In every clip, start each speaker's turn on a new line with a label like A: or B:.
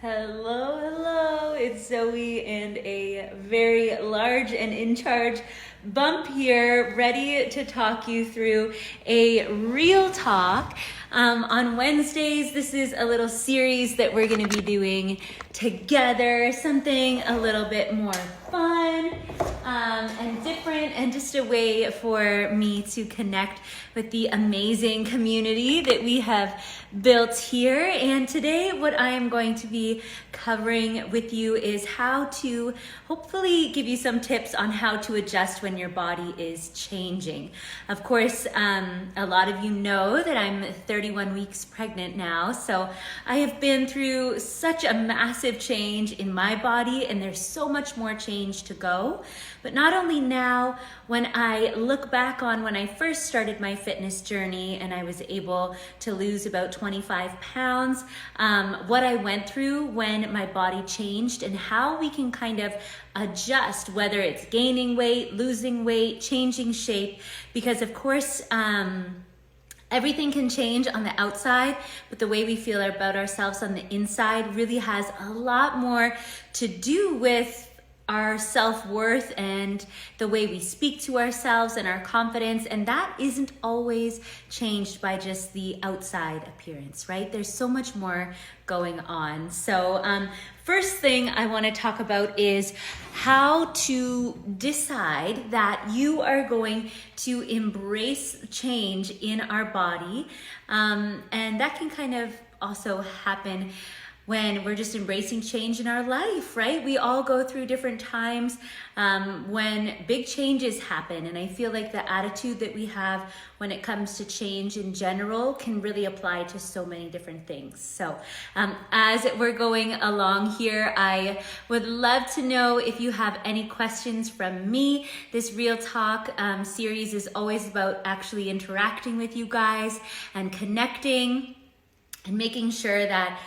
A: Hello, hello, it's Zoe and a very large and in charge bump here, ready to talk you through a real talk. On Wednesdays, this is a little series that we're going to be doing together, something a little bit more fun and different, and just a way for me to connect with the amazing community that we have built here. And today what I am going to be covering with you is how to hopefully give you some tips on how to adjust when your body is changing. Of course, a lot of you know that I'm 31 weeks pregnant now, so I have been through such a massive change in my body, and there's so much more change to go. But not only now, when I look back on when I first started my fitness journey and I was able to lose about 25 pounds, what I went through when my body changed and how we can kind of adjust, whether it's gaining weight, losing weight, changing shape, because of course, everything can change on the outside, but the way we feel about ourselves on the inside really has a lot more to do with our self-worth and the way we speak to ourselves and our confidence, and that isn't always changed by just the outside appearance, right? There's so much more going on. So first thing I want to talk about is how to decide that you are going to embrace change in our body, and that can kind of also happen when we're just embracing change in our life, right? We all go through different times when big changes happen. And I feel like the attitude that we have when it comes to change in general can really apply to so many different things. So as we're going along here, I would love to know if you have any questions from me. This Real Talk series is always about actually interacting with you guys and connecting and making sure that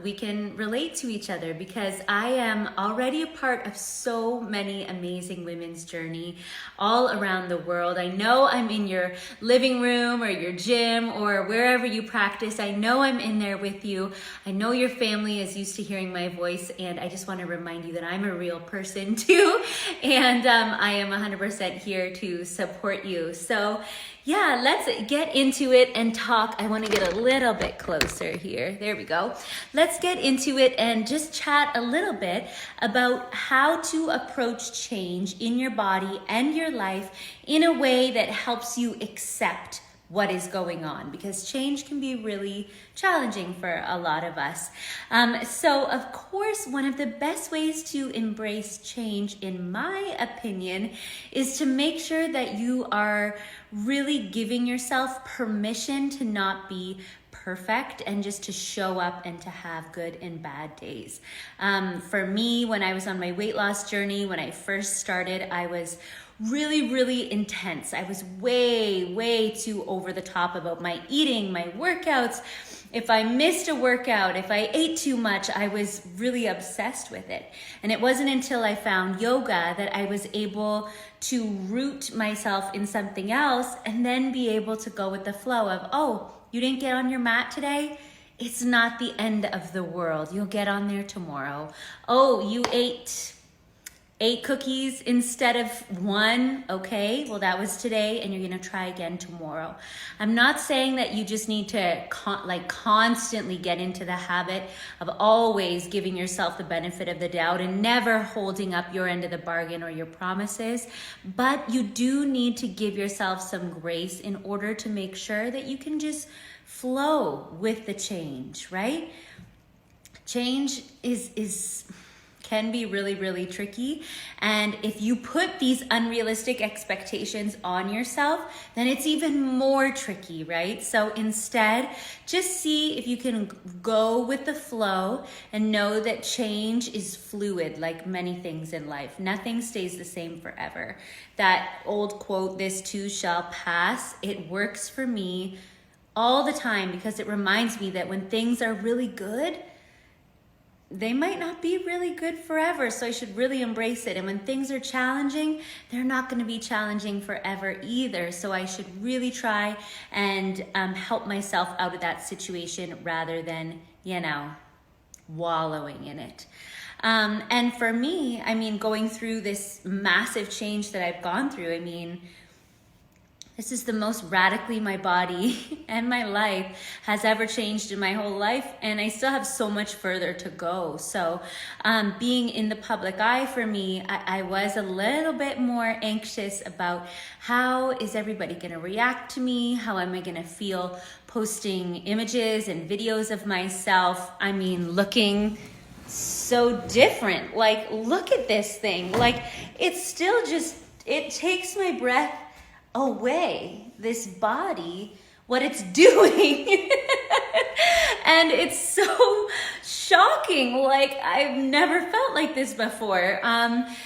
A: we can relate to each other, because I am already a part of so many amazing women's journey all around the world. I know I'm in your living room or your gym or wherever you practice. I know I'm in there with you. I know your family is used to hearing my voice, and I just want to remind you that I'm a real person too, and I am 100% here to support you. So yeah, let's get into it and talk. I want to get a little bit closer here. There we go. Let's get into it and just chat a little bit about how to approach change in your body and your life in a way that helps you accept what is going on, because change can be really challenging for a lot of us. So of course, one of the best ways to embrace change, in my opinion, is to make sure that you are really giving yourself permission to not be perfect and just to show up and to have good and bad days. For me, when I was on my weight loss journey, when I first started, I was really intense. I was way too over the top about my eating, my workouts. If I missed a workout, if I ate too much, I was really obsessed with it. And it wasn't until I found yoga that I was able to root myself in something else and then be able to go with the flow of, oh, you didn't get on your mat today? It's not the end of the world. You'll get on there tomorrow. Oh, you ate 8 cookies instead of 1. Okay, well, that was today, and you're gonna try again tomorrow. I'm not saying that you just need to constantly get into the habit of always giving yourself the benefit of the doubt and never holding up your end of the bargain or your promises, but you do need to give yourself some grace in order to make sure that you can just flow with the change, right? Change can be really tricky. And if you put these unrealistic expectations on yourself, then it's even more tricky, right? So instead, just see if you can go with the flow and know that change is fluid, like many things in life. Nothing stays the same forever. That old quote, "This too shall pass," it works for me all the time, because it reminds me that when things are really good, they might not be really good forever, so I should really embrace it. And when things are challenging, they're not going to be challenging forever either, so I should really try and help myself out of that situation rather than, wallowing in it. And for me, I mean, going through this massive change that I've gone through, I mean, this is the most radically my body and my life has ever changed in my whole life. And I still have so much further to go. So being in the public eye for me, I was a little bit more anxious about how is everybody going to react to me? How am I going to feel posting images and videos of myself? I mean, looking so different. Like, look at this thing. Like, it's still just, it takes my breath away, this body, what it's doing. And it's so shocking. Like, I've never felt like this before.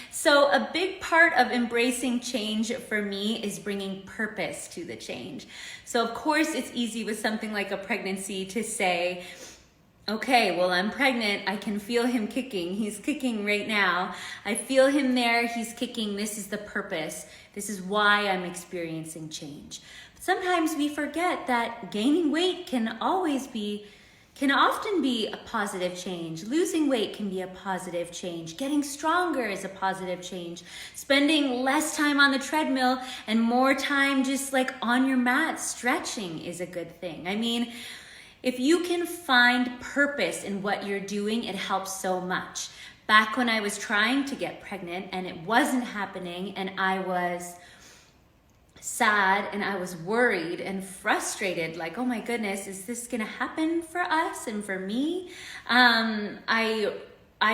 A: So a big part of embracing change for me is bringing purpose to the change. So of course it's easy with something like a pregnancy to say, okay, well, I'm pregnant. I can feel him kicking. He's kicking right now. I feel him there. He's kicking. This is the purpose. This is why I'm experiencing change. But sometimes we forget that gaining weight can often be a positive change. Losing weight can be a positive change. Getting stronger is a positive change. Spending less time on the treadmill and more time just like on your mat stretching is a good thing. I mean, if you can find purpose in what you're doing, it helps so much. Back when I was trying to get pregnant and it wasn't happening and I was sad and I was worried and frustrated, like, oh my goodness, is this gonna happen for us and for me? I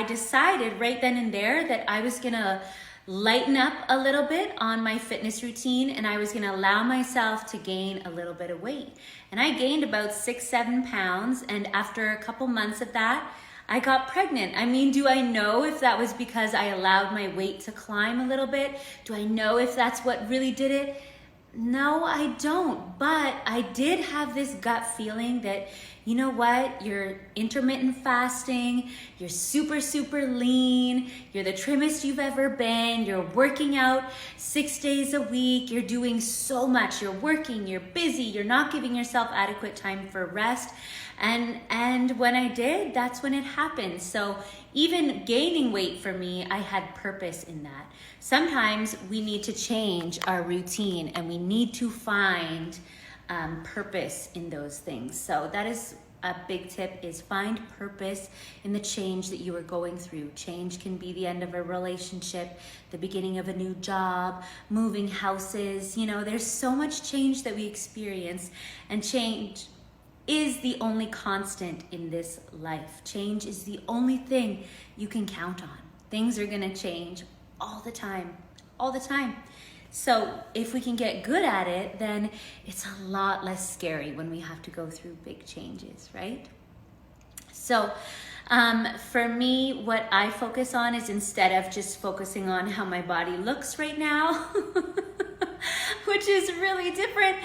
A: decided right then and there that I was gonna lighten up a little bit on my fitness routine and I was gonna allow myself to gain a little bit of weight. And I gained about 6-7 pounds, and after a couple months of that, I got pregnant. I mean, do I know if that was because I allowed my weight to climb a little bit? Do I know if that's what really did it? No, I don't. But I did have this gut feeling that, you know what, you're intermittent fasting, you're super, super lean, you're the trimmest you've ever been, you're working out 6 days a week, you're doing so much, you're working, you're busy, you're not giving yourself adequate time for rest. And when I did, that's when it happened. So even gaining weight for me, I had purpose in that. Sometimes we need to change our routine and we need to find purpose in those things. So that is a big tip, is find purpose in the change that you are going through. Change can be the end of a relationship, the beginning of a new job, moving houses. You know, there's so much change that we experience, and change is the only constant in this life. Change is the only thing you can count on. Things are gonna change all the time, all the time. So if we can get good at it, then it's a lot less scary when we have to go through big changes, right? So for me, what I focus on is, instead of just focusing on how my body looks right now, which is really different,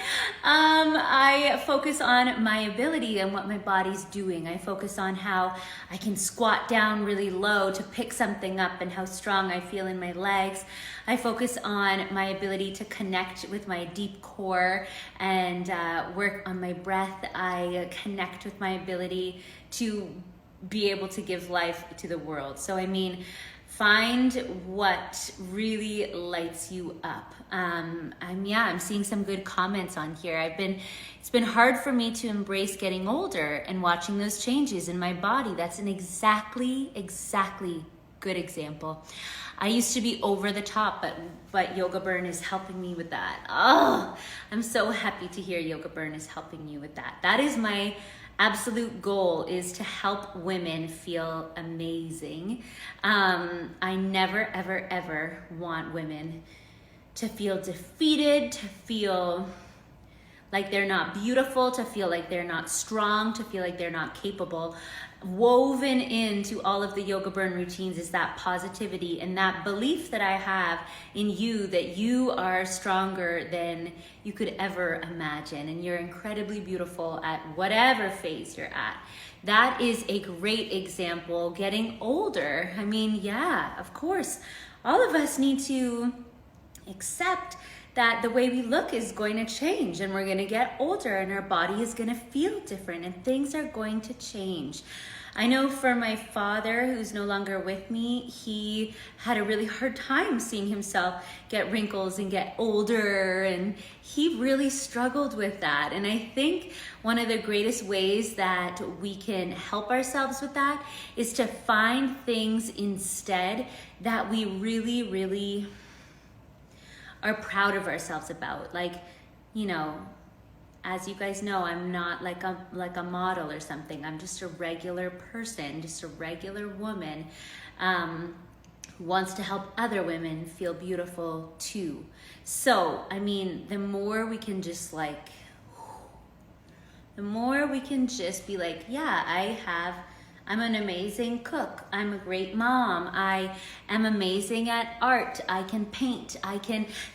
A: I focus on my ability and what my body's doing. I focus on how I can squat down really low to pick something up and how strong I feel in my legs. I focus on my ability to connect with my deep core and work on my breath. I connect with my ability to be able to give life to the world. So I mean, find what really lights you up. I'm seeing some good comments on here. It's been hard for me to embrace getting older and watching those changes in my body. That's an exactly good example. I used to be over the top, but Yoga Burn is helping me with that. Oh, I'm so happy to hear Yoga Burn is helping you with that. That is my absolute goal, is to help women feel amazing. I never, ever, ever want women to feel defeated, to feel like they're not beautiful, to feel like they're not strong, to feel like they're not capable. Woven into all of the Yoga Burn routines is that positivity and that belief that I have in you, that you are stronger than you could ever imagine, and you're incredibly beautiful at whatever phase you're at. That is a great example. Getting older, I mean, yeah, of course, all of us need to accept that the way we look is going to change, and we're going to get older, and our body is going to feel different, and things are going to change. I know for my father, who's no longer with me, he had a really hard time seeing himself get wrinkles and get older, and he really struggled with that. And I think one of the greatest ways that we can help ourselves with that is to find things instead that we really, really are proud of ourselves about. Like, you know, as you guys know, I'm not like a model or something. I'm just a regular person, just a regular woman who wants to help other women feel beautiful too. So, I mean, the more we can just be like, yeah, I'm an amazing cook. I'm a great mom. I am amazing at art. I can paint.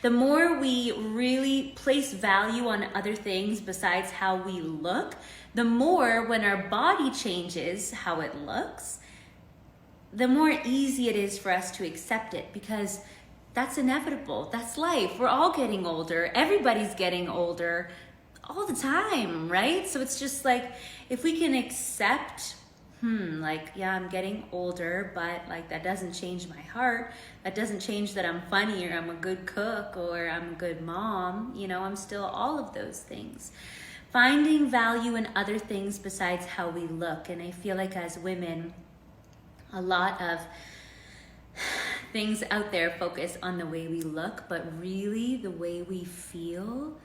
A: The more we really place value on other things besides how we look, the more when our body changes how it looks, the more easy it is for us to accept it, because that's inevitable. That's life. We're all getting older. Everybody's getting older all the time, right? So it's just like, if we can accept, like, yeah, I'm getting older, but like that doesn't change my heart. That doesn't change that I'm funny, or I'm a good cook, or I'm a good mom. You know, I'm still all of those things. Finding value in other things besides how we look. And I feel like as women, a lot of things out there focus on the way we look, but really the way we feel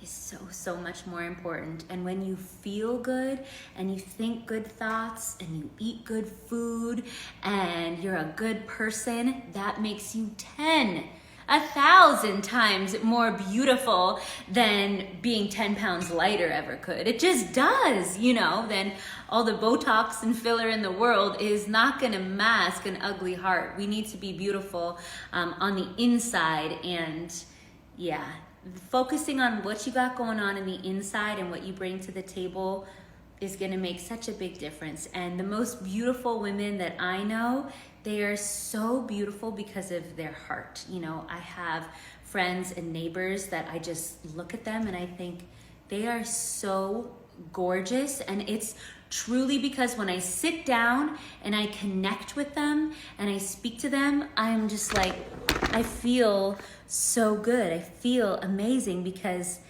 A: is so much more important. And when you feel good and you think good thoughts and you eat good food and you're a good person, that makes you 1,000 times more beautiful than being 10 pounds lighter ever could. It just does, you know. Then all the Botox and filler in the world is not gonna mask an ugly heart. We need to be beautiful on the inside. And yeah, focusing on what you got going on in the inside and what you bring to the table is going to make such a big difference. And the most beautiful women that I know, they are so beautiful because of their heart. You know, I have friends and neighbors that I just look at them and I think they are so gorgeous. And it's truly because when I sit down and I connect with them and I speak to them, I'm just like, I feel so good. I feel amazing because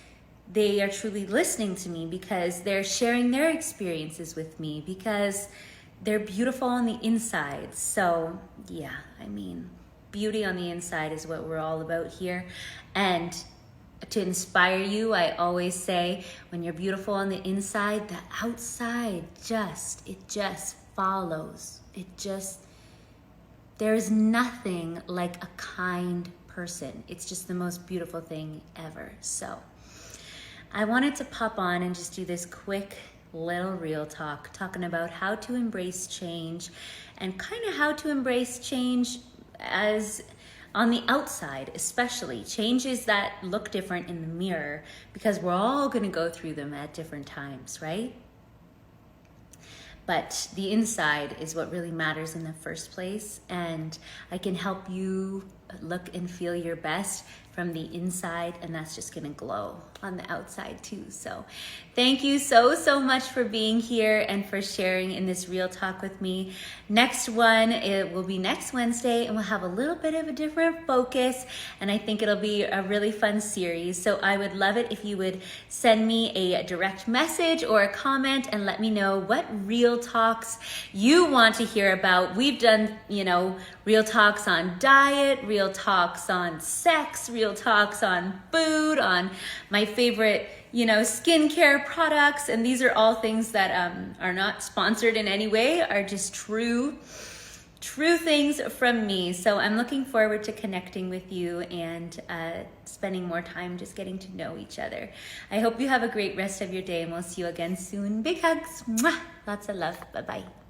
A: they are truly listening to me, because they're sharing their experiences with me, because they're beautiful on the inside. So yeah, I mean, beauty on the inside is what we're all about here. And to inspire you, I always say, when you're beautiful on the inside, the outside just follows. There's nothing like a kind person. It's just the most beautiful thing ever. So I wanted to pop on and just do this quick little real talk, talking about how to embrace change, and kind of how to embrace change as on the outside, especially changes that look different in the mirror, because we're all going to go through them at different times, right? But the inside is what really matters in the first place, and I can help you look and feel your best from the inside, and that's just gonna glow on the outside too. So thank you so much for being here and for sharing in this real talk with me. Next one, it will be next Wednesday, and we'll have a little bit of a different focus, and I think it'll be a really fun series. So I would love it if you would send me a direct message or a comment and let me know what real talks you want to hear about. We've done, you know, real talks on diet, real talks on sex, real talks on food, on my favorite, you know, skincare products. And these are all things that are not sponsored in any way, are just true things from me. So I'm looking forward to connecting with you and spending more time just getting to know each other. I hope you have a great rest of your day, and we'll see you again soon. Big hugs. Mwah! Lots of love. Bye-bye.